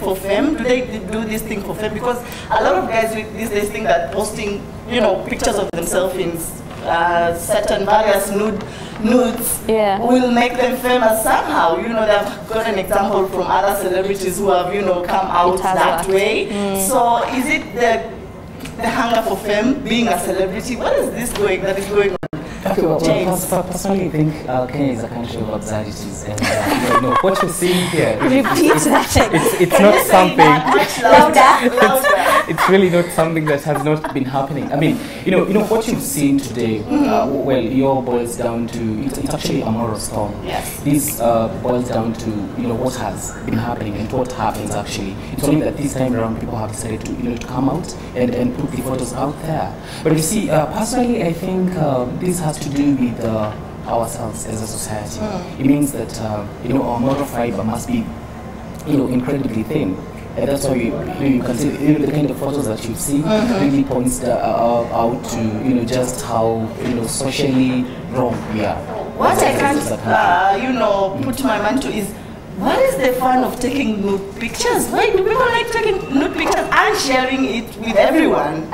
for fame? Do they do this thing for fame? Because a lot of guys these days think that posting, you know, pictures of themselves in certain various nudes will make them famous somehow. You know, they've got an example from other celebrities who have, you know, come out that way. So is it the hunger for fame, being a celebrity? What is this that is going on? Okay, well, personally, I think Kenya is a country of absurdities, and you know, what you're seeing here, it's not something. It's really not something that has not been happening. I mean, you know what you've seen today. Well, it all boils down to it's actually a moral storm. Yes. This boils down to what has been happening and what happens actually. It's only that this time around people have decided to to come out and put the photos out there. But you see, personally, I think this has to do with ourselves as a society. It means that our moral fiber must be incredibly thin, and that's why you can see the kind of photos that you see really points out to just how socially wrong we are. What I can't put my mind to is, what is the fun of taking nude pictures? Why do people like taking nude pictures and sharing it with everyone?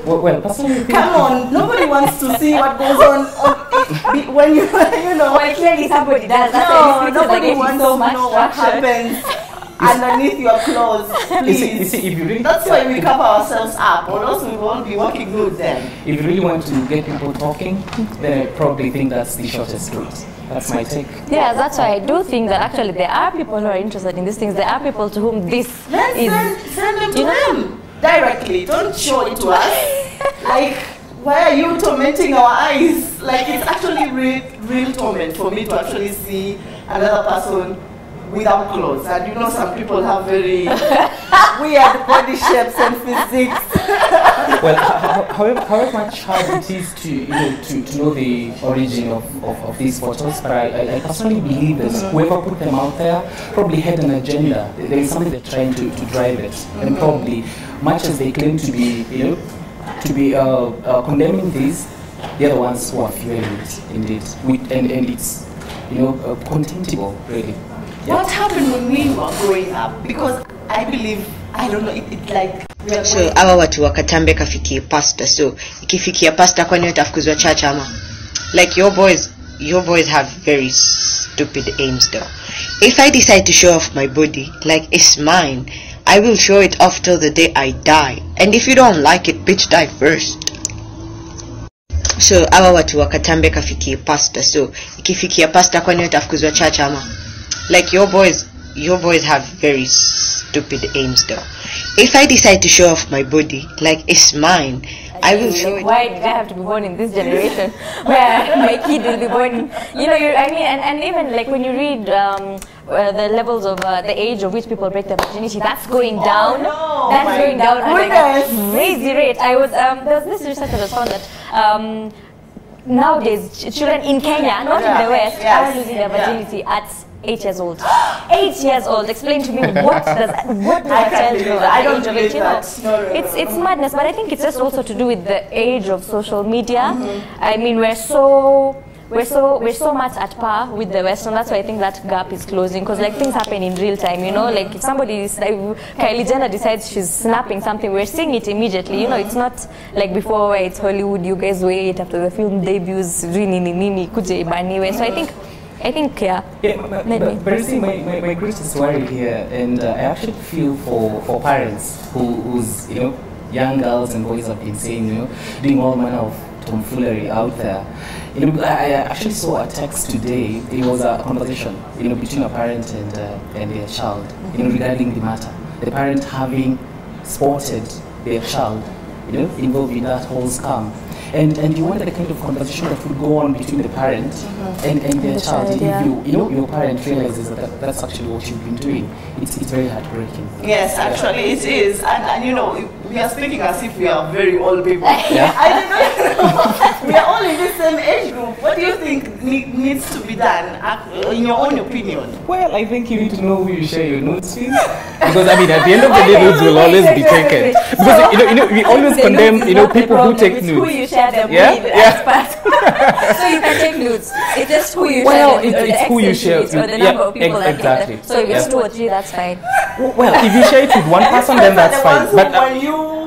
Well, personally, come on, nobody wants to see what goes on when Well, clearly somebody does. No, nobody wants to know what happens underneath your clothes. Please. You see, if you really, that's why we cover ourselves up, or else we won't be walking good then. If you really want to get people talking, then I probably think that's the shortest route. That's my take. Yeah, that's why I do think that actually there are people who are interested in these things. There are people to whom this send them to them directly. Don't show it to us. Like, why are you tormenting our eyes? Like, it's actually real torment for me to actually see another person without clothes. And some people have very weird body shapes and physiques. Well, however much hard it is to know the origin of these photos, but I personally believe that whoever put them out there probably had an agenda. There is something they're trying to drive it, and probably, much as they claim to be condemning these, they're the ones who are fueling it, indeed, and it's contemptible, really. Yeah. What happened when we were growing up? Because I believe, I don't know, it like... So, hawa watu wakatambe kafikie pasta, so, ikifikia pasta kwani utafukuzwa church ama? Like, your boys have very stupid aims though. If I decide to show off my body, like it's mine, I will show it off till the day I die. And if you don't like it, bitch, die first. So, hawa watu wakatambe kafikie pasta, so, ikifikia pasta kwani utafukuzwa church ama? Like, your boys have very stupid aims though. If I decide to show off my body, like it's mine, I will show it. Why did I have to be born in this generation where my kid will be born? And even like when you read the levels of the age of which people break their virginity, that's going down. Oh, no. That's going down at a crazy rate. There was this research that was found that nowadays children in Kenya, not in the West, are losing their virginity at 8 years old. 8 years old. Explain to me what does a child do at the age of 8? It's madness, but I think it's just also to do with the age of social media. I mean, we're so much at par with the West, and that's why I think that gap is closing, because like things happen in real time. Like if Kylie Jenner decides she's snapping something, we're seeing it immediately. It's not like before where it's Hollywood, you guys wait after the film debuts, so I think yeah. But you see, my greatest worry here, and I actually feel for parents whose young girls and boys have been saying doing all manner of tomfoolery out there. I actually saw a text today. It was a conversation between a parent and their child regarding the matter. The parent having spotted their child involved in that whole scam. And you wonder the kind of conversation that would go on between the parent and their child. If your parent realizes that that's actually what you've been doing, it's very heartbreaking. Yes, actually it is. And we are speaking as if we are very old people. Yeah. I don't know. We are all in the same age group. What do you think needs to be done, in your own opinion? Well, I think you need to know who you share your notes with. Because at the end of the day, notes will always be taken. Because we always condemn people who take notes. share them with as part. So you can take nudes. It's just who you share them with, it's who you share with, or the number of people that exactly. get them. So if it's 2 or 3, that's fine. Well, if you share it with one person, then that's fine. But when you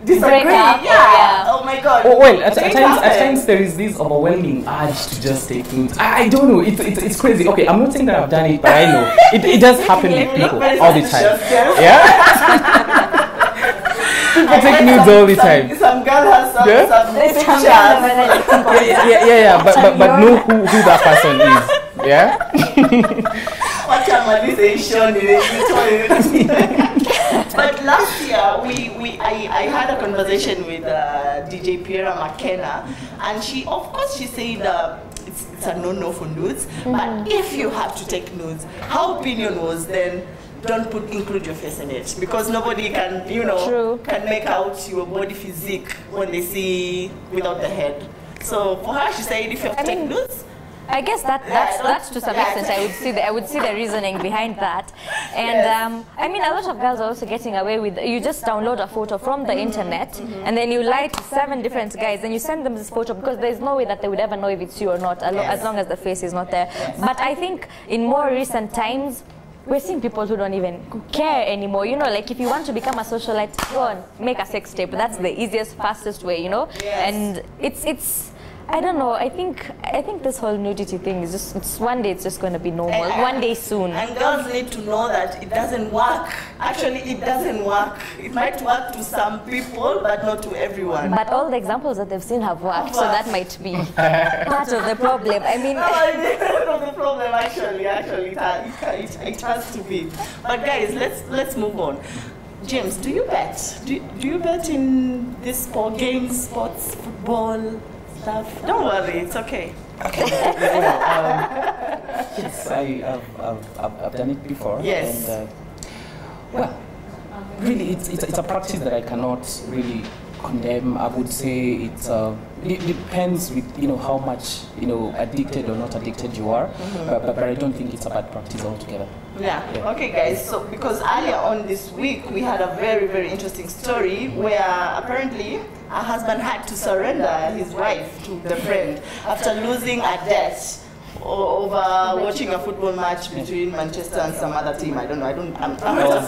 disagree, oh my God. Well, at times there is this overwhelming urge to just take nudes. I don't know. It's crazy. Okay, I'm not saying that I've done it, but I know it does happen with people all the time. Yeah. People take nudes all the time. Some girl has some pictures. But know who that person is. Yeah. What normalization But last year I had a conversation with DJ Piera McKenna, and she said it's a no for nudes. But if you have to take nudes, her opinion was then don't include your face in it, because nobody can can make out your body physique when they see without the head. So for her, she said if you have to take nudes. I guess that's to some extent I would see the reasoning behind that, and I mean a lot of girls are also getting away with, you just download a photo from the internet and then you lie to 7 different guys and you send them this photo, because there's no way that they would ever know if it's you or not, as long as the face is not there. But I think in more recent times we're seeing people who don't even care anymore. Like if you want to become a socialite, go on, make a sex tape. That's the easiest, fastest way, and it's I don't know. I think this whole nudity thing is just one day it's just going to be normal. One day soon. And girls need to know that it doesn't work. Actually, it doesn't work. It might work to some people, but not to everyone. But all the examples that they've seen have worked, so that might be part of the problem. I mean, part of the problem. Actually, it has to be. But guys, let's move on. James, do you bet? Do you bet in this sport, games, sports, football? Stuff. Don't worry, it's okay. Yes, I've done it before. Yes. And, well, really, it's a practice that I cannot really condemn. I would say it depends with how much addicted or not addicted you are. But I don't think it's a bad practice altogether. Yeah. Okay, guys. So because earlier on this week we had a very, very interesting story where apparently a husband had to surrender his wife to the friend after losing a bet over watching a football match between Manchester and some other team. I don't know.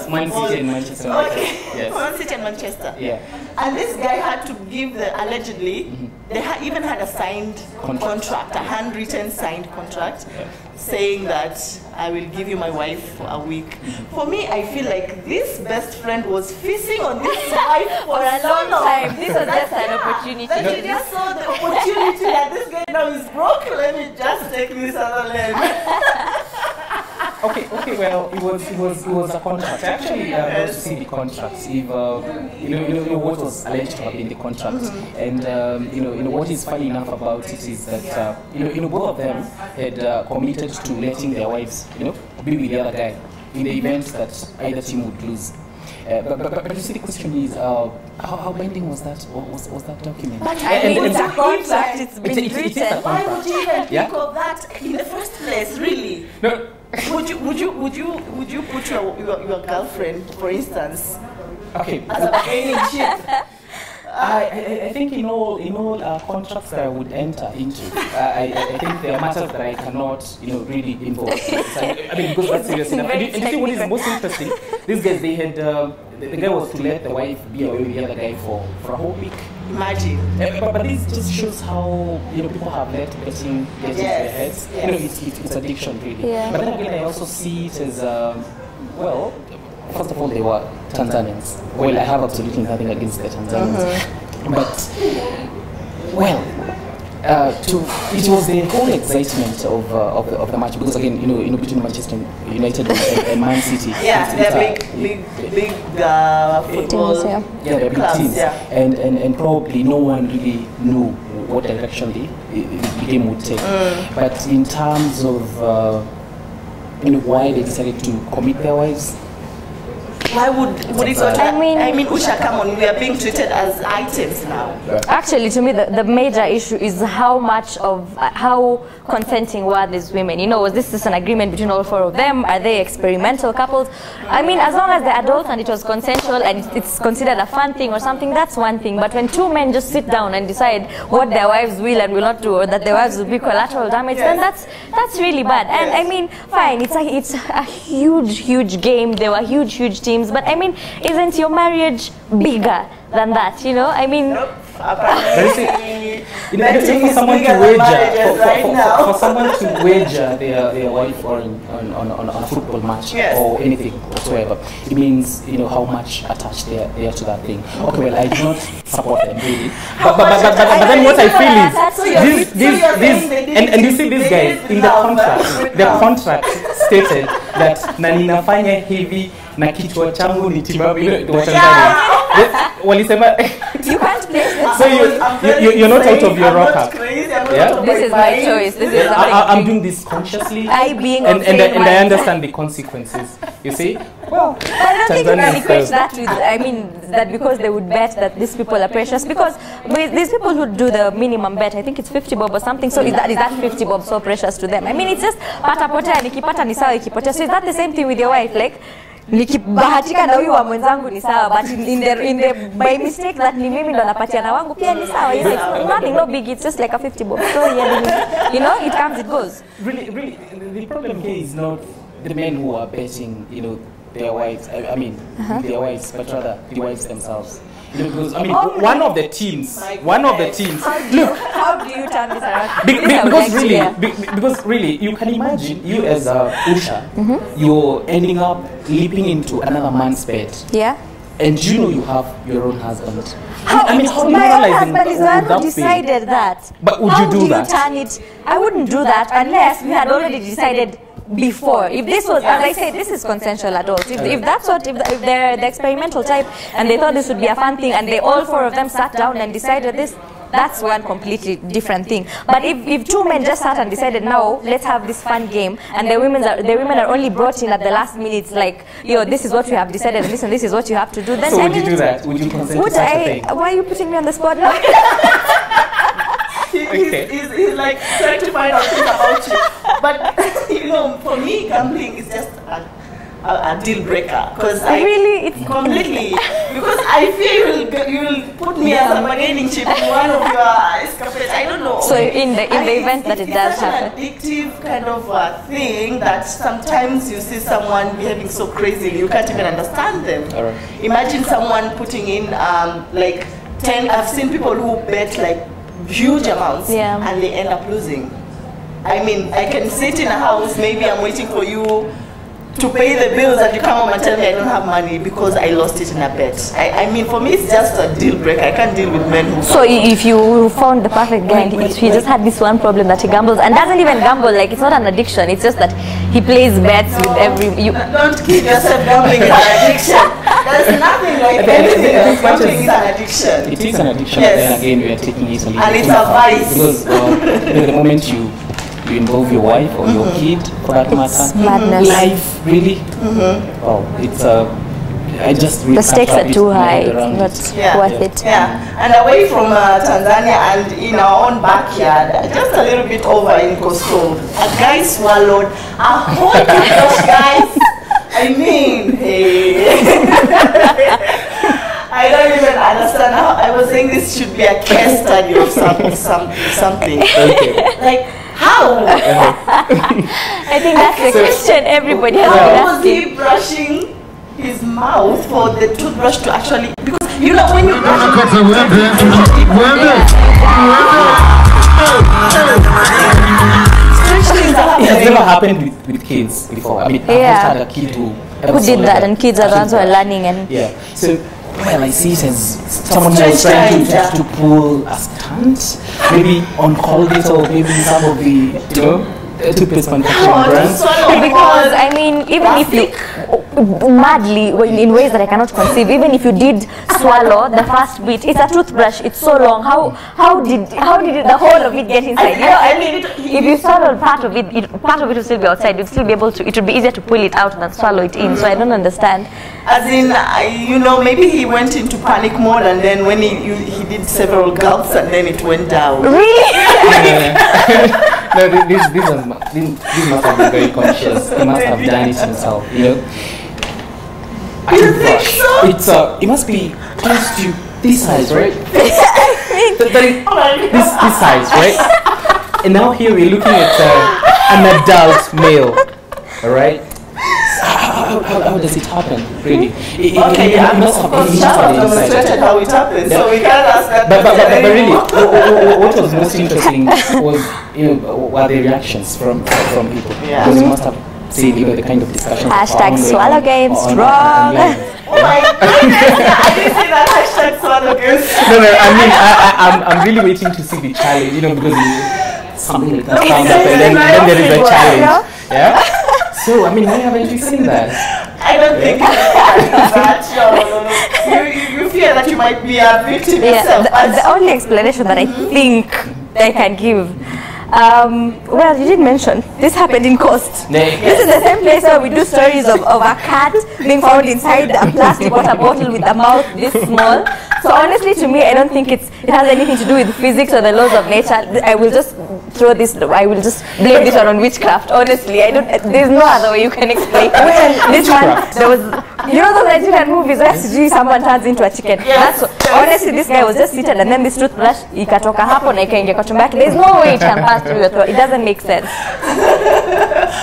Man City and Manchester. Okay. Yes. Man City and Manchester. Yeah. And this guy had to give allegedly, they even had a signed contract, a handwritten signed contract, saying that I will give you my wife for a week. For me, I feel like this best friend was feasting on this wife for a long time. This was just an opportunity. That she just saw the opportunity that this guy now is broke. Let me just take this other land. Okay. Well, it was a contract. Actually, I to see the contracts. If what was alleged to have been the contract, and what is funny enough about it is that both of them had committed to letting their wives be with the other guy in the event that either team would lose. But you see, the question is, how binding was that? Was that document? But it's a contract. It's been written. Why would you even think of that in the first place? Really? No. Would you put your girlfriend, for instance, as a bargaining chip? I think in all contracts that I would enter into, I think there are matters that I cannot really involve. Because that's serious enough. And you see what is most interesting? These guys, they had the guy was to let the wife be away with the other guy for a whole week. Imagine. But this just shows how people have let betting get into their heads. It's addiction really. Yeah. But then again, I also see it as first of all, they were Tanzanians. Well, I have absolutely nothing against the Tanzanians, but it was the whole excitement of the match, because again, between Manchester United and Man City, they're big football teams, they're big teams, and probably no one really knew what direction the game would take. But in terms of why they decided to commit their wives, Why would it not? I mean, Usha, come on, we are being treated as items now. Actually, to me, the major issue is how much of how consenting were these women. You know, was this just an agreement between all four of them? Are they experimental couples? I mean, as long as they're adults and it was consensual and it's considered a fun thing or something, that's one thing. But when two men just sit down and decide what their wives will and will not do, or that their wives will be collateral damage, then that's really bad. And I mean, fine, it's a huge game. There were huge teams, but I mean, isn't your marriage bigger than that? You know, I mean. For someone to wager their wife on a football match or anything whatsoever, it means how much attached they are to that thing. Okay, well, I do not support them really, but then what I feel is this and you see these guys in the contract stated that na ninafanya hivi na kichwa changu ni timamu. You can't place this. So you're not out of your rocker. Yeah? This is my choice. This is I'm doing this consciously. And I understand the consequences. You see? Well, but I don't think you can equate that with, I mean, that because they would bet that these people are precious. Because with these people who do the minimum bet, I think it's 50 bob or something. So is that 50 bob so precious to them? I mean, it's just pata potea, nikipata ni sawa ikipotea. So is that the same thing with your wife? Like, nikibahatika na huyu wa mwenzangu ni sawa, but in the by mistake that ni mimi ndo napatia na wangu pia ni sawa. It's nothing, no big. It's just like a 50 bob. So yeah, you know, it comes, it goes. Really, the problem here is not the men who are betting, their wives. I mean, their wives, but rather the wives themselves. Because I mean, one of the teams. Look, how do you turn this around? Because really, you can imagine you as a Usha, you're ending up leaping into another man's bed. Yeah. And you have your own husband. How do you realize my own husband is the one who decided that? But would you do that? How do you turn it? I wouldn't do that unless we had already decided before. If this was, as I said, this is consensual adults. If that's what, if they're the experimental type and they thought this would be a fun thing and they all four of them sat down and decided this, that's one completely different thing. But if two men just sat and decided, no, let's have this fun game, and the women are only brought in at the last minute, like, this is what we have decided, and this is what you have to do. Then so would you do that? Would you consent to such a thing? Why are you putting me on the spot now? He's like trying to find out things about you. But for me, gambling is just a deal breaker. Because it's completely. Because I fear you will put me as a bargaining chip in one of your escapades. I don't know. So in the event that it does happen, it's an addictive kind of thing that sometimes you see someone behaving so crazy you can't even understand them. Right. Imagine someone putting in like 10. I've seen people who bet like huge amounts and they end up losing. I mean, I can sit in a house, maybe I'm waiting for you to pay the bills and you come home and tell me I don't have money because I lost it in a bet. I mean, for me it's just a deal breaker. I can't deal with men who... So if you found the perfect guy, he just had this one problem that he gambles and doesn't even gamble, like it's not an addiction, it's just that he plays bets with every... Don't keep yourself gambling is an addiction. There's nothing like anything else. Gambling is an addiction. It is an addiction, but then again we are taking it a little and it's a vice. Because the moment you involve your wife or your kid, for that matter, madness. Life really. Oh, it's I just the stakes are too high. It's not worth it. Yeah, and away from Tanzania and in our own backyard, just a little bit over in Coastal, a guy swallowed a whole toothbrush, guys. I mean, hey. I don't even understand how. I was saying this should be a case study of something. Okay. Like. How? I think that's the question everybody has been asking. How was he brushing his mouth for the toothbrush to actually... Because, when you brush it has never happened with kids before. I mean, I've had a kid who did that, and kids are the ones who are learning. And so, well, I see it as someone who is trying to pull a stunt, maybe on Colgate or maybe some of the, toothpaste manufacturing brands. Because I mean, even if you madly in ways that I cannot conceive, even if you did swallow the first bit, it's a toothbrush. It's so long. How did the whole of it get inside? You know, I mean, if you swallowed part of it will still be outside. You'd still be able to. It would be easier to pull it out than swallow it in. So I don't understand. As in, you know, maybe he went into panic mode, and then when he did several gulps, and then it went down. Really? No, this must have been very conscious. He must have done it himself, you know. You think so? It's it must be close to this size, right? this size, right? And now here we're looking at an adult male, all right? How does it happen, really? Okay, it must have demonstrated how it happens, so we can't ask that. But really, what was most interesting was, you know, were the reactions from people. Yeah. Because you must have seen, you know, the kind of discussion. Hashtag swallow game strong. Oh my goodness, I didn't see that hashtag swallow game strong. No, I mean, I'm really waiting to see the challenge, you know, because something like that comes up and then there is a challenge. Yeah? So, I mean, why haven't you seen that? I don't think that. No. You fear that you might be a victim yourself. The only explanation that I think I can give, well, you did mention this happened in Coast. This is the same place where we do stories of a cat being found inside a plastic water bottle with a mouth this small. So honestly, to me, I don't think it has anything to do with physics or the laws of nature. I will just blame this one on witchcraft. Honestly, there's no other way you can explain. This one, there was, you know those Nigerian movies where someone turns into a chicken. Yes. Honestly, this guy was just seated, and then this toothbrush ikatoka hapo na ikaingia kwa tumbo yake. There's no way it can pass through your throat. It doesn't make sense.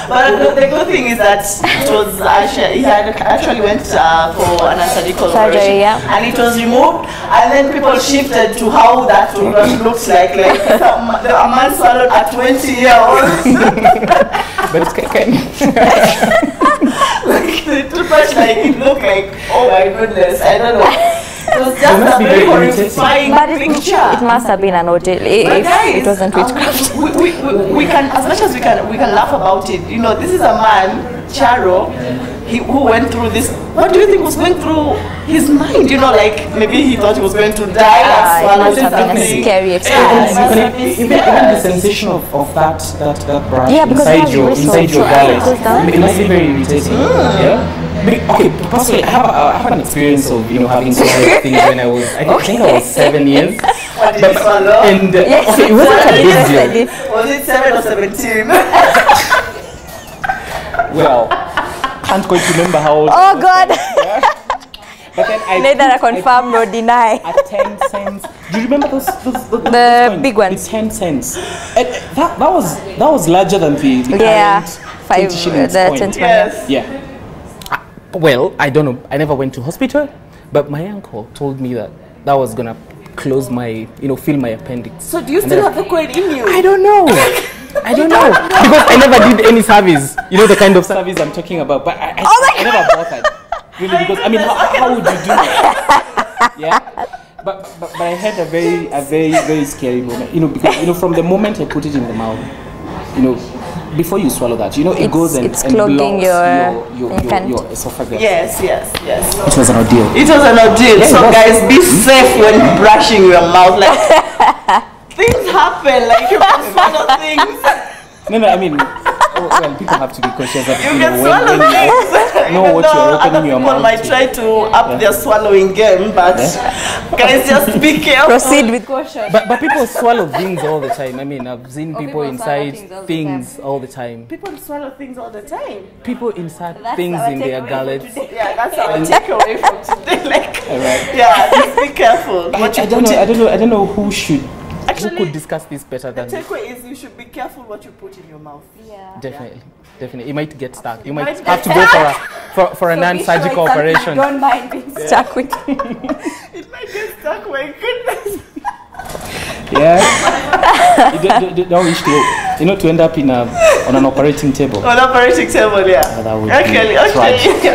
But the good thing is that it was he actually went for an surgical operation, and it was removed, and then people shifted to how that looks like a man swallowed at 20-year-old. But can like the toothbrush, like it looked like, oh my goodness, I don't know. It was just a very horrifying picture. It must have been an ordeal if it wasn't witchcraft. We can, as much as we can laugh about it. You know, this is a man, Charo, who went through this. What do you think was going through his mind? You know, like maybe he thought he was going to die and swallow it must have been a scary experience. Even the sensation of that brush inside your gullet, it must be very irritating. Yeah. Okay, personally, I have an experience of, you know, having swallowed things when I think I was 7 years. What did you swallow? And okay, it wasn't a big deal. Was it 7 or 17? Well, can't quite remember how old. Oh God! But then neither confirm nor deny. At 10 cents. Do you remember those the big ones? The 10 cents. And that was larger than the current 5 shillings the coin. 20 Yes. Yeah. Well, I don't know. I never went to hospital, but my uncle told me that was gonna close my, fill my appendix. So do you still have the coin in you? I don't know. Because I never did any service. You know the kind of service I'm talking about. But I never bothered. Really, because I mean, how would you do that? Yeah. But I had a very scary moment. Because from the moment I put it in the mouth, before you swallow that, it goes and clogging your esophagus. Yes. It was an ordeal. Yeah, so guys, be safe when brushing your mouth. Like things happen. Like you can swallow things. No. I mean, well, people have to be conscious that you can swallow things. Know what you're opening your mouth. People might try to up their swallowing game, but guys, just be careful. Proceed with caution. But people swallow things all the time. I mean, I've seen people inside things all the time. People swallow things all the time. People inside things in their gullets. Yeah, that's our takeaway from today. Like, right. Yeah, just be careful. I don't know who could discuss this better than the takeaway is you should be careful what you put in your mouth. Yeah. Definitely. It might get stuck. You might have to go for a non-surgical operation. Don't mind being stuck with it. It might get stuck. My goodness. Yeah. You don't wish to end up on an operating table. On an operating table, yeah. That would okay. I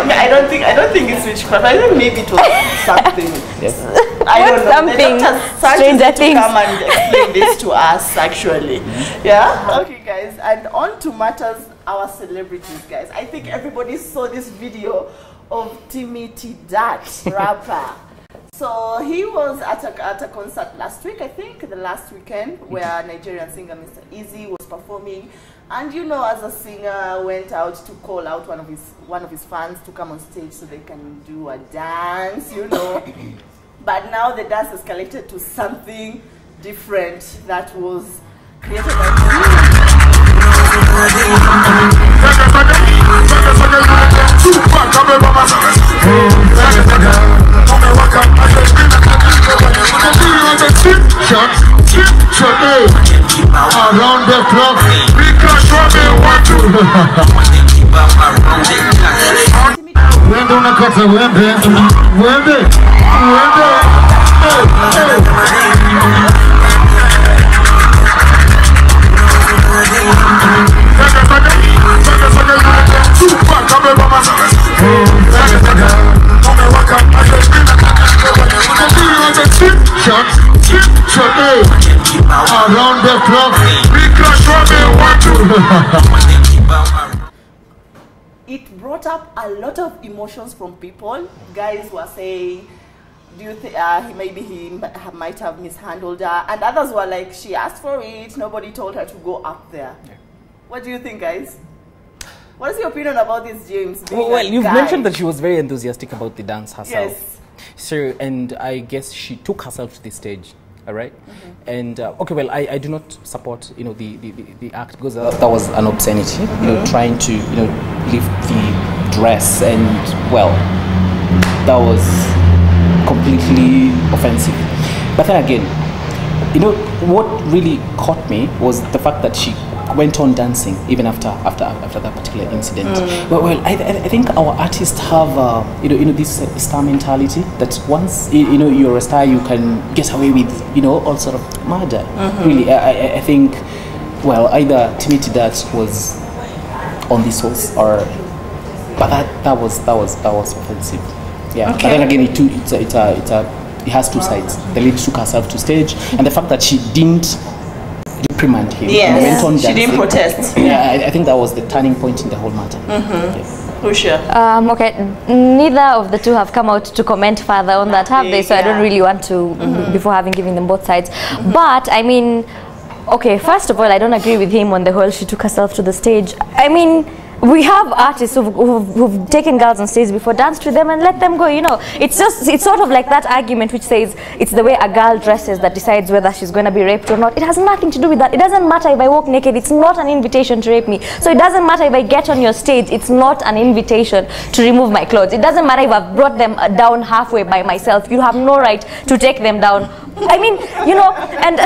mean, I don't think it's witchcraft. I think maybe it was something. Yes. I don't know. Something Stranger Things. Come and explain this to us, actually. Yeah? Okay, guys. And on to matters, our celebrities, guys. I think everybody saw this video of Timothy Dat, rapper. So he was at a concert last week, I think, the last weekend, where Nigerian singer Mr. Easy was performing. And you know, as a singer, went out to call out one of his fans to come on stage so they can do a dance, you know. But now the dance escalated to something different that was created by around the clock, because wende unakata wende around the clock, it brought up a lot of emotions from people. Guys were saying, do you think maybe he might have mishandled her? And others were like, she asked for it, nobody told her to go up there. Yeah. What do you think, guys? What is your opinion about this, James? Well, you've mentioned that she was very enthusiastic about the dance herself. Yes. So, and I guess she took herself to the stage. All right, and okay, well, I do not support, you know, the act, because that was an obscenity, you know, trying to, you know, lift the dress, and well, that was completely offensive. But then again, you know, what really caught me was the fact that she went on dancing even after that particular incident. Well, I think our artists have you know this star mentality that once you know you're a star, you can get away with, you know, all sort of murder. Really, I think, well, either Timothy Dat was on the source, or but that was offensive. Yeah. Okay. But then again, it has two sides. The lady took herself to stage, and the fact that she didn't reprimand him. Yes. She didn't protest. Yeah, I think that was the turning point in the whole matter. Yes. For sure. Okay, neither of the two have come out to comment further on that, have they? So I don't really want to, before having given them both sides. But I mean, okay, first of all, I don't agree with him on the whole she took herself to the stage. I mean, we have artists who've taken girls on stage before, danced with them and let them go, you know. It's sort of like that argument which says it's the way a girl dresses that decides whether she's going to be raped or not. It has nothing to do with that. It doesn't matter if I walk naked, it's not an invitation to rape me. So it doesn't matter if I get on your stage, it's not an invitation to remove my clothes. It doesn't matter if I've brought them down halfway by myself. You have no right to take them down. I mean, you know, and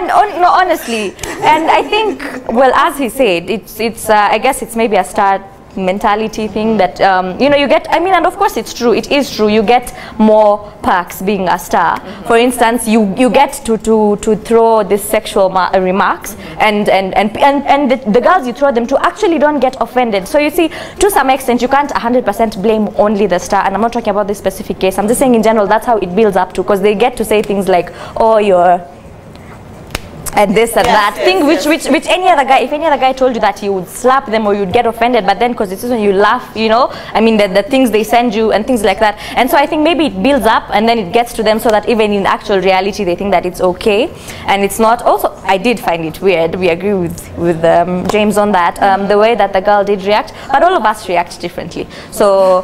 no, honestly, and I think, well, as he said, it's I guess it's maybe a star mentality thing that you know, you get, I mean, and of course it's true, it is true, you get more perks being a star. For instance, you get to throw these sexual remarks, and the girls you throw them to actually don't get offended. So you see, to some extent you can't 100% blame only the star, and I'm not talking about this specific case, I'm just saying in general that's how it builds up to, because they get to say things like, oh, you're and this and that thing, which any other guy, if any other guy told you that, you would slap them or you'd get offended. But then, because it's when you laugh, you know, I mean, the things they send you and things like that. And so I think maybe it builds up and then it gets to them, so that even in actual reality they think that it's okay and it's not. Also, I did find it weird, we agree with James on that, the way that the girl did react, but all of us react differently. So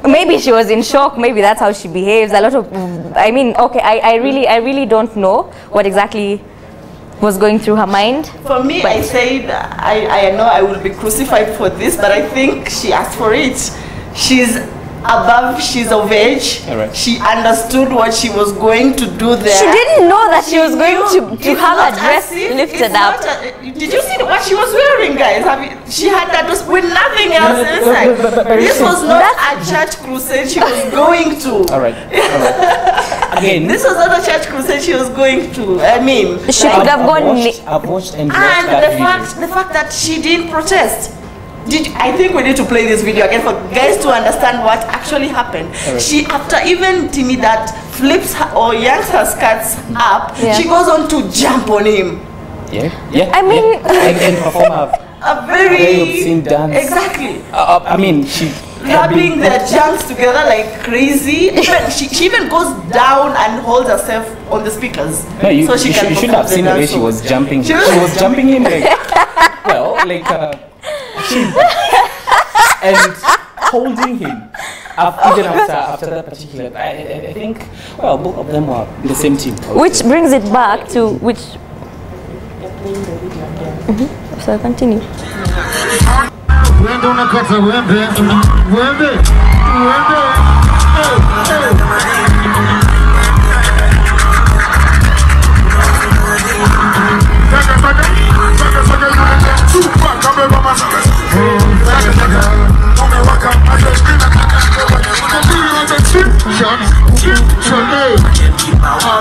maybe she was in shock, maybe that's how she behaves. A lot of, I mean, okay, I really don't know what exactly was going through her mind. For me, I said, I know I will be crucified for this, but I think she asked for it. She's above, she's of age. Right. She understood what she was going to do there. She didn't know that she was going to have her dress lifted up. Did you see what she was wearing, guys? She had that dress with nothing else inside. This was not a church crusade she was going to. All right. Again, this was not a church crusade she was going to. I mean, she could have gone. I've watched and the fact that she didn't protest. I think we need to play this video again for guys to understand what actually happened. Right. She, after even Timmy that flips her, or yanks her skirts up, she goes on to jump on him. I mean, and perform a very obscene dance. Exactly. I mean, she rubbing their junks together like crazy. She even goes down and holds herself on the speakers. No, you should have seen the way she was jumping. She was jumping in like, well, like, and holding him. Even after that particular, I think, well, both of them were in the same team. Which brings it back to which. So continue.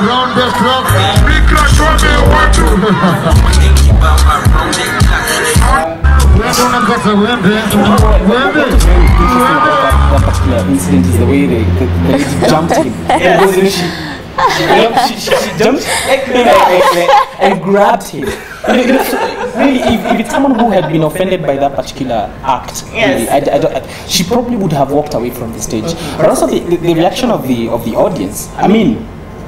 Around the clock, that particular incident is the way they jumped him. She jumped and grabbed him. Really, if it's someone who had been offended by that particular act, really, she probably would have walked away from the stage. But also the reaction of the audience. I mean,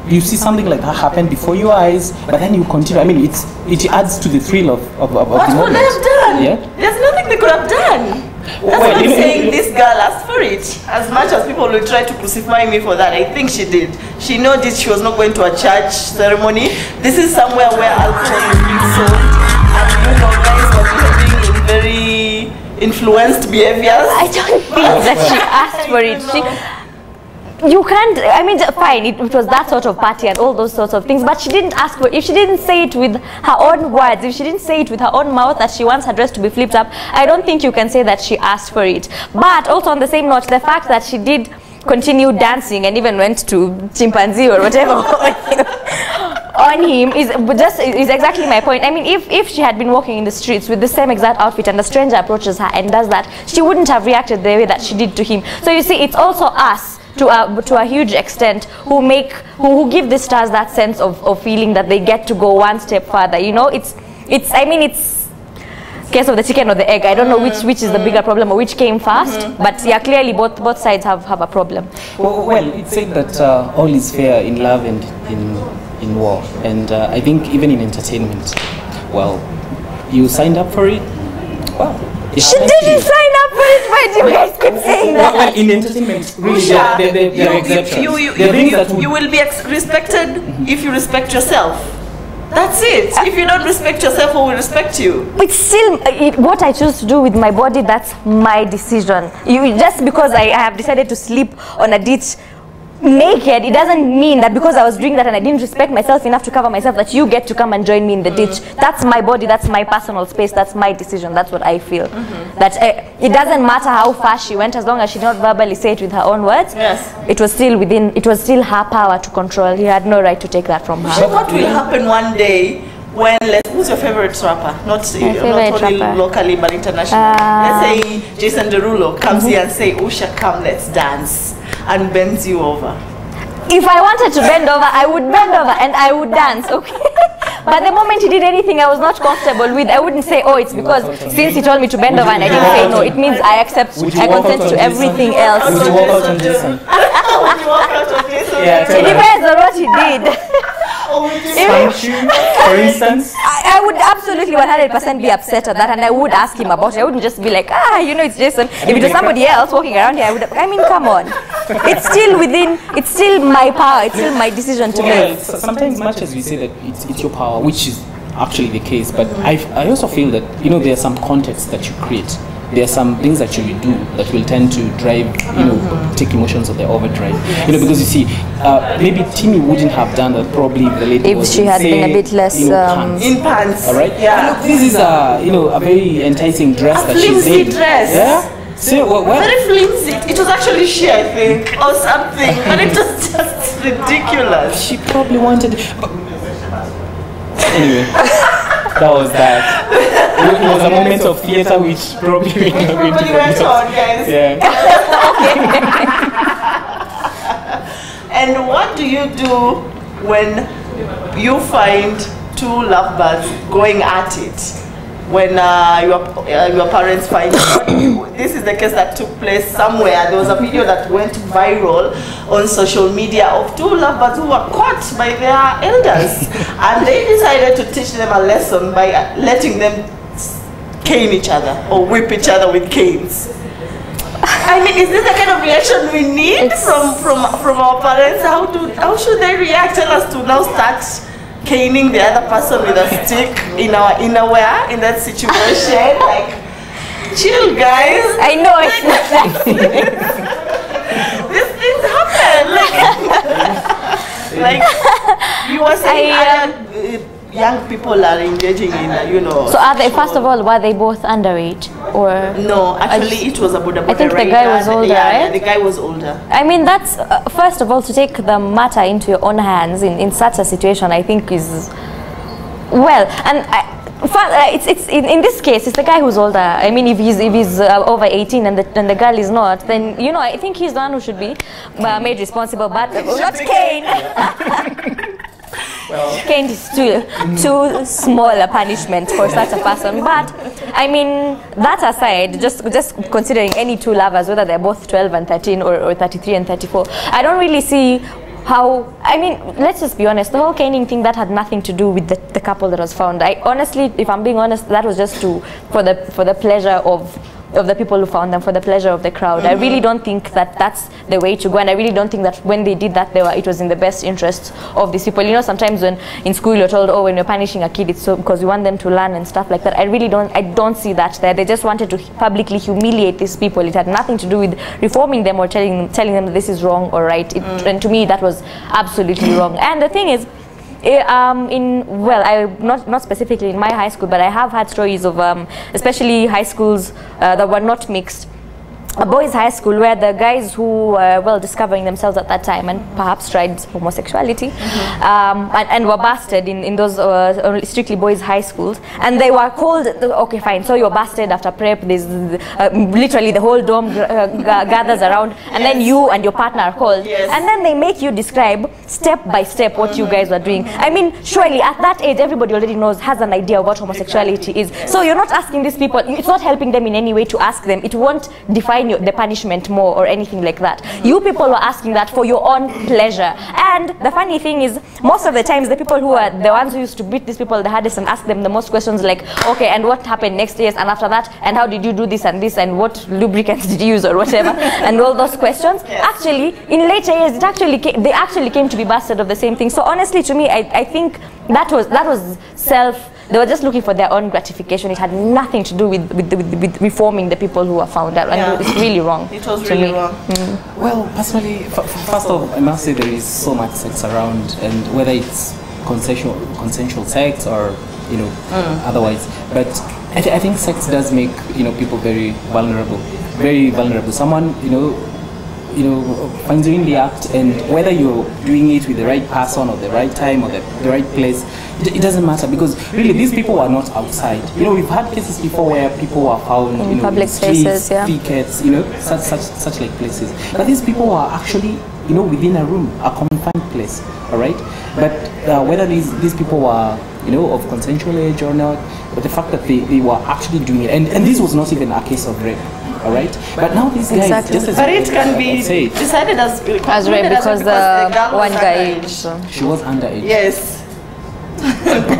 you see something like that happen before your eyes, but then you continue. I mean, it adds to the thrill of the moment. What could they have done? Yeah? There's nothing they could have done. That's why I'm saying this girl asked for it. As much as people will try to crucify me for that, I think she did. She knew this. She was not going to a church ceremony. This is somewhere where alcohol is being sold, and guys were behaving in very influenced behaviors. I don't think that she asked for it. You can't, I mean, fine, it was that sort of party and all those sorts of things, but she didn't ask for it. If she didn't say it with her own words, if she didn't say it with her own mouth that she wants her dress to be flipped up, I don't think you can say that she asked for it. But also on the same note, the fact that she did continue dancing and even went to chimpanzee or whatever on him is exactly my point. I mean, if she had been walking in the streets with the same exact outfit and a stranger approaches her and does that, she wouldn't have reacted the way that she did to him. So you see, it's also us to a huge extent who give the stars that sense of feeling that they get to go one step further. You know, it's case of the chicken or the egg. I don't know which is the bigger problem or which came first, but yeah, clearly both sides have a problem. Well, it's said that all is fair in love and in war, and I think even in entertainment, well, you signed up for it. Well, she didn't sign up for it, but you guys keep saying that. Well, in entertainment, really, there are exceptions. You will be respected if you respect yourself. That's it. If you don't respect yourself, who will respect you? It's still what I choose to do with my body. That's my decision. Just because I have decided to sleep on a ditch naked, it doesn't mean that because I was doing that and I didn't respect myself enough to cover myself that you get to come and join me in the ditch. That's my body, that's my personal space, that's my decision, that's what I feel. That it doesn't matter how far she went, as long as she did not verbally say it with her own words. Yes. It was still her power to control. He had no right to take that from her. So what will happen one day when, who's your favorite rapper? Not only locally but internationally. Let's say Jason Derulo comes here and say, Usha, come, let's dance, and bends you over. If I wanted to bend over, I would bend over and I would dance, okay? But the moment he did anything I was not comfortable with, I wouldn't say, oh, it's because since he told me to bend over and I didn't say no, it means I accept, I consent to everything else. Would you walk out on Jason? It depends on what he did. For instance? I would absolutely 100% be upset at that, and I would ask him about it. I wouldn't just be like, it's Jason. If it was somebody else walking around here, I mean, come on. It's still my power, it's still my decision to make. Sometimes much as we say that it's your power, which is actually the case, but I also feel that, there are some contexts that you create. There are some things that you will do that will tend to drive, take emotions of the overdrive. Because you see, maybe Timmy wouldn't have done that probably if the lady if she had been a bit less pants. In pants. All right. Yeah. This is a very enticing dress that she's in. Dress. Yeah. So what? Very flimsy. It was actually she, I think, or something, but it was just ridiculous. She probably wanted. But anyway. that was that. It was a moment of theater which probably we're not going to went on, guys. Yeah. And what do you do when you find two lovebirds going at it? When your parents find out? This is the case that took place somewhere. There was a video that went viral on social media of two lovebirds who were caught by their elders, and they decided to teach them a lesson by letting them cane each other or whip each other with canes. I mean, is this the kind of reaction we need from our parents? How should they react? Tell us to now start caning the other person with a stick in our innerwear in that situation. Like, chill, guys. I know it's not that. These things happen. Like you were saying, other young people are engaging in, So are they? First of all, were they both underage, or no? Actually, it was about. I think the guy was older, right? Yeah, the guy was older. I mean, that's first of all, to take the matter into your own hands in such a situation, I think is well, and it's in this case, it's the guy who's older. I mean, if he's over 18 and the girl is not, then I think he's the one who should be made responsible, but not Kane. Cane is too small a punishment for such a person. But I mean, that aside, just considering any two lovers, whether they're both 12 and 13 or 33 and 34, I don't really see how. I mean, let's just be honest, the whole caning thing, that had nothing to do with the couple that was found. I honestly, if I'm being honest, that was just for the pleasure of the people who found them, for the pleasure of the crowd. I really don't think that that's the way to go, and I really don't think that when they did that, it was in the best interest of these people. Sometimes when in school you're told, oh, when you're punishing a kid, it's so because you want them to learn and stuff like that. I don't see that there. They just wanted to publicly humiliate these people. It had nothing to do with reforming them or telling them that this is wrong or right. And to me, that was absolutely wrong. And the thing is, not specifically in my high school, but I have had stories of especially high schools that were not mixed, a boys' high school where the guys who were discovering themselves at that time and perhaps tried homosexuality and were busted in those strictly boys' high schools, and they were called, okay, fine, so you're busted after prep, there's literally the whole dorm gathers around, and then you and your partner are called, and then they make you describe step by step what you guys were doing. I mean, surely at that age everybody already has an idea of what homosexuality is, so you're not asking these people, it's not helping them in any way to ask them, it won't define the punishment more or anything like that. You people were asking that for your own pleasure. And the funny thing is, most of the times the people who are the ones who used to beat these people the hardest and ask them the most questions, like, okay, and what happened next year and after that, and how did you do this and this, and what lubricants did you use or whatever, and all those questions. Actually, in later years, they actually came to be busted of the same thing. So honestly, to me, I think that was they were just looking for their own gratification. It had nothing to do with reforming the people who were found out, and it's really wrong. It was really wrong. Well, personally, first of all, I must say there is so much sex around, and whether it's consensual sex or otherwise, but I think sex does make people very vulnerable. Someone finds you in the act, and whether you're doing it with the right person or the right time or the right place, it doesn't matter, because really these people are not outside. We've had cases before where people were found in public streets, spaces, pickets, such like places. But these people are actually within a room, a confined place. All right, but whether these people were of consensual age or not, but the fact that they were actually doing it, and this was not even a case of rape. All right, but now these guys, but it can be decided as rape because the one guy, she was underage. Yes.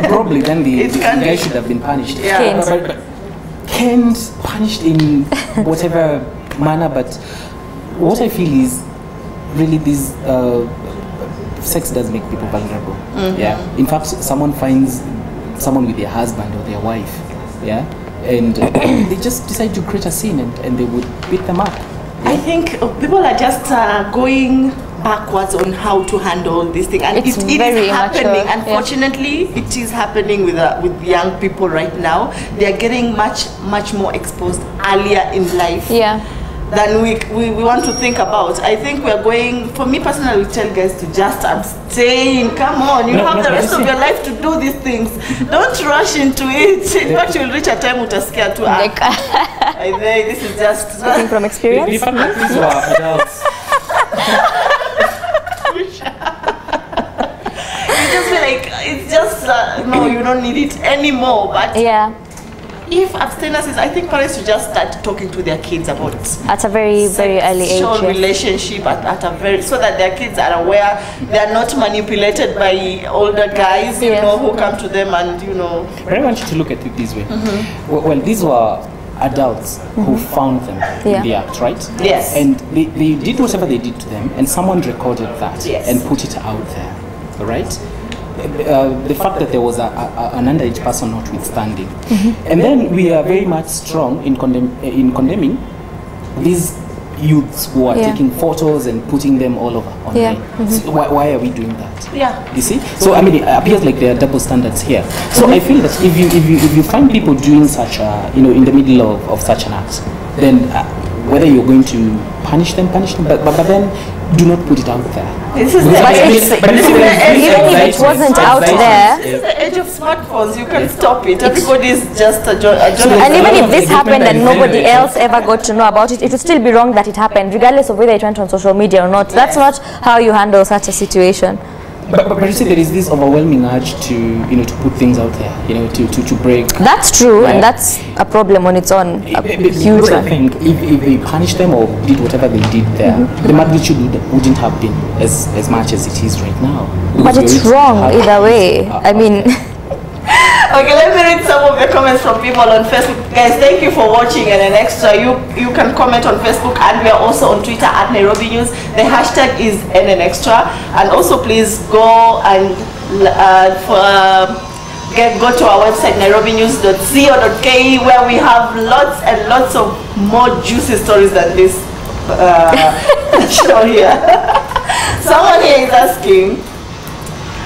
Probably then the guy should have been punished. Yeah. But can't punished in whatever manner. But what I feel is really this sex does make people vulnerable. Yeah. In fact, someone finds someone with their husband or their wife. Yeah. And they just decide to create a scene and they would beat them up. Yeah. I think people are just going backwards on how to handle this thing, and it is happening. Unfortunately, it is happening with young people right now. They are getting much more exposed earlier in life. Yeah. than we want to think about. I think we're going, for me personally, we tell guys to just abstain. Come on, you have the rest of your life to do these things. Don't rush into it. In fact, you'll reach a time when you're scared to act. I think this is just speaking from experience. These were adults. You just feel like it's just no, you don't need it anymore. But yeah, if abstinence is, I think parents should just start talking to their kids about at a very early age. Relationship at a very, so that their kids are aware they are not manipulated by older guys, you know, who come to them and you know. But I want you to look at it this way. Well, these were adults who found them in the act, right? Yes. And they did whatever they did to them, and someone recorded that and put it out there, right? The fact that there was an underage person notwithstanding. And then we are very much strong in condemning these youths who are taking photos and putting them all over online. So why are we doing that? Yeah. You see? So I mean, it appears like there are double standards here. So I feel that if you find people doing such a, in the middle of such an act, then whether you're going to punish them, but then do not put it out there. This is even if it wasn't out there. This is the age of smartphones. You can stop it. Everybody is just a journalist. And even if this happened and nobody else ever got to know about it, it would still be wrong that it happened, regardless of whether it went on social media or not. That's not how you handle such a situation. But you see, there is this overwhelming urge to to put things out there, to break. That's true, and that's a problem on its own. A huge I think if they punished them or did whatever they did there, the magnitude wouldn't have been as much as it is right now. But it's wrong either way. I mean. Okay, let me read some of the comments from people on Facebook. Guys, thank you for watching and an extra. You can comment on Facebook, and we are also on Twitter at Nairobi News. The hashtag is NNExtra. And also please go and go to our website nairobinews.co.ke, where we have lots and lots of more juicy stories than this show here. Someone here is asking,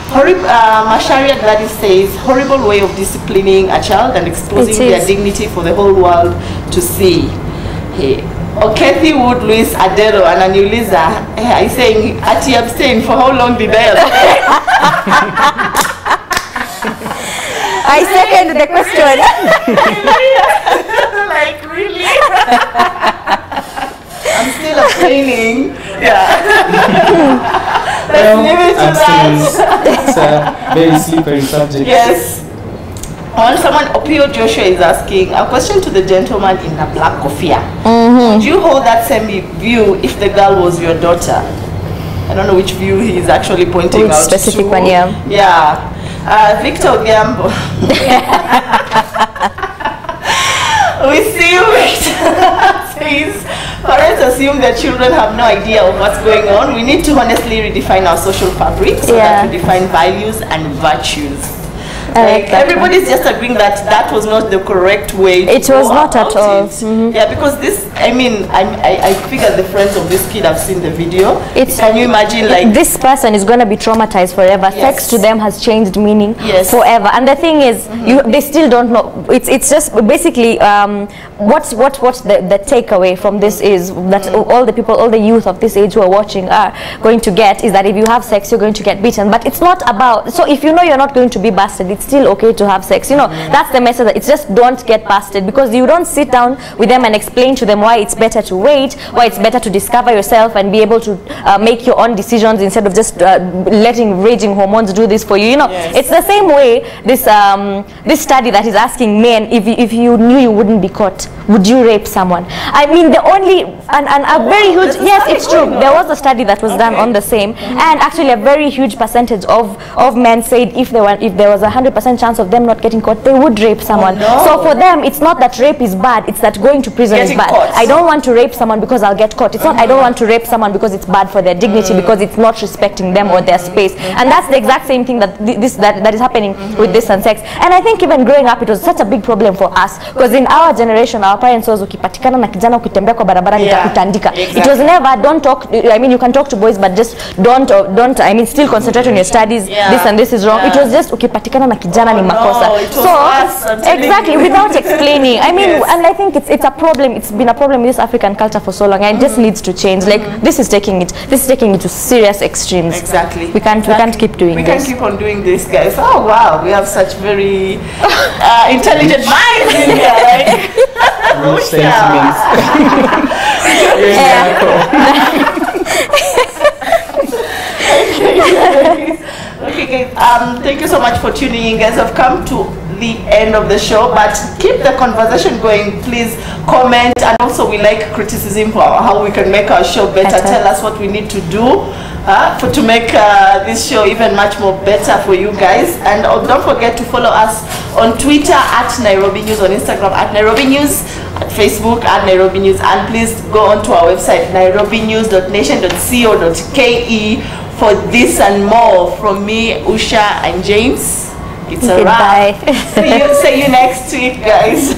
Masharia Gladys says, horrible way of disciplining a child and exposing their dignity for the whole world to see. Hey. Kathy Wood Luis Adero and Anuliza is saying, Ati abstain, for how long did I abstain? I second the question. Like, really? I'm still abstaining. Yeah. Let's leave it to that. It's a very slippery subject. Yes. Someone, Opio Joshua is asking a question to the gentleman in the black kofia. Would you hold that same view if the girl was your daughter? I don't know which view he is actually pointing out specific to. One, yeah. Victor Gambo. We see says, parents assume their children have no idea of what's going on. We need to honestly redefine our social fabric so that we define values and virtues. Like everybody's just agreeing that that was not the correct way to it was not at all. Yeah, because this, I mean, I figure the friends of this kid have seen the video. Can you imagine, like, this person is going to be traumatized forever. Sex to them has changed meaning forever. And the thing is, they still don't know. It's just basically what's the takeaway from this is that all the youth of this age who are watching are going to get is that if you have sex, you're going to get beaten. But it's not about, so if you know you're not going to be busted, it's still okay to have sex. That's the message. It's just don't get busted, because you don't sit down with them and explain to them why it's better to wait, why it's better to discover yourself and be able to make your own decisions instead of just letting raging hormones do this for you. It's the same way this study that is asking men, if you knew you wouldn't be caught, would you rape someone? I mean, the only and a very huge, yes, it's true, there was a study that was done on the same, and actually a very huge percentage of men said if there was 100% chance of them not getting caught, they would rape someone. So for them, it's not that rape is bad, it's that going to prison is bad. I don't want to rape someone because I'll get caught. It's not I don't want to rape someone because it's bad for their dignity, because it's not respecting them or their space. And that's the exact same thing that that is happening with this and sex. And I think even growing up, it was such a big problem for us, because in our generation, our parents was ukipatikana na kijana ukitembea kwa barabara nitakutandika. It was never don't talk. I mean, you can talk to boys, but just don't. I mean, still concentrate on your studies. This and this is wrong. It was just ukipatikana na kijana ni makosa. Exactly, without explaining. I mean, and I think it's a problem. It's been a problem in this African culture for so long, and it just needs to change. Like this is taking it to serious extremes. Exactly. We can't keep doing this. We can't keep on doing this, guys. Oh wow, we have such very intelligent minds in here, right? Okay, guys. Thank you so much for tuning in, guys. I've come to the end of the show, but keep the conversation going. Please comment, and also we like criticism for how we can make our show better. Tell us what we need to do to make this show even much more better for you guys. And don't forget to follow us on Twitter at Nairobi News, on Instagram at Nairobi News, at Facebook at Nairobi News, and please go on to our website nairobinews.nation.co.ke for this and more. From me, Usha, and James. It's a wrap. Goodbye. See you next week, guys.